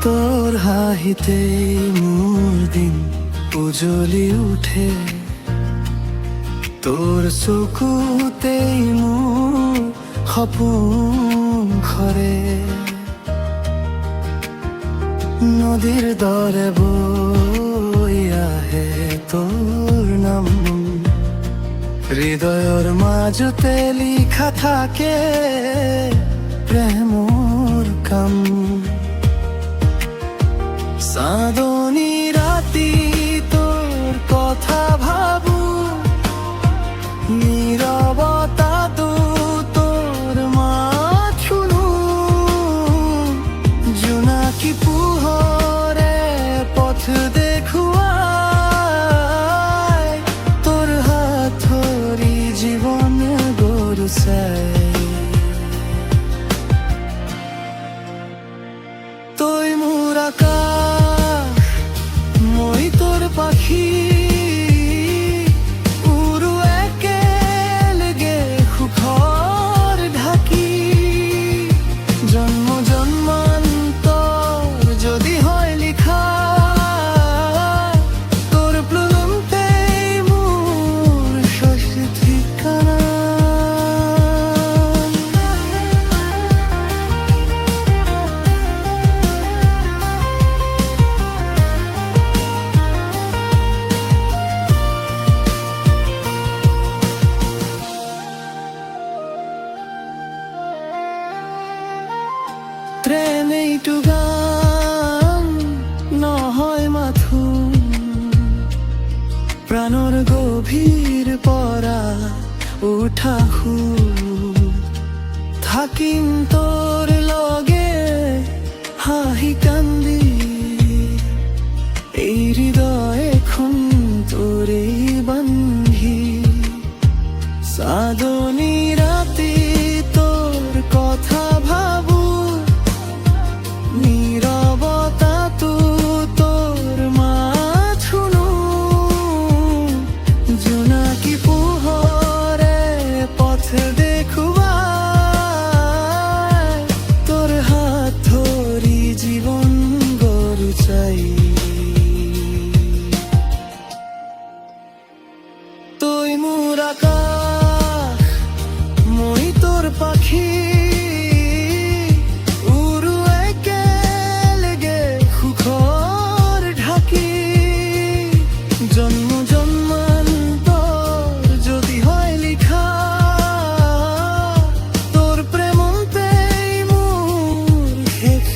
তোর হাহিতে মোর দিন উজলি উঠে, তোর চকুতেই মোৰ সপোন খৰে। নদীৰ দৰে বৈ আহে তোৰ নাম, হৃদয়ৰ মাজতে লিখা থাকে প্ৰেমৰ কাম। চাঁদনী ৰাতি তোৰ কথা ভাবো, নীৰৱতাতো তোৰ মাত শুনো। জোনাকী পোহৰে পথ দেখুৱাই, তোৰ হাত ধৰি জীৱন গৰু চাই। তই মোৰ আকাশ, মই তোৰ পাখি, উৰু একেলগে সুখৰ ঢাকি। জন্ম জন্মান্তৰ যদি হয় লিখা, তোৰ প্লুমতেই মোৰ শেষ ঠিকানা। প্ৰেম এইটো গান নহয় মাথো, প্ৰাণৰ গভীৰ পৰা উঠা সুৰ। থাকিম তোৰ লগে হাঁহি কান্দি, এই হৃদয়খন তোৰেই বান্ধি। চাঁদনী ৰাতি তোৰ কথা ভাবো, নীৰৱতাতো তোৰ মাত শুনো। জোনাকী পোহৰে পথ দেখুৱাই, তোৰ হাত ধৰি জীৱন গৰু চাই। তই মোৰ আকাশ, মই তোৰ পাখি, উৰু একেলগে সুখৰ ঢাকি। জন্ম জন্মান্তৰ যদি হয় লিখা, তোৰ প্ৰেমতেই মোৰ শেষ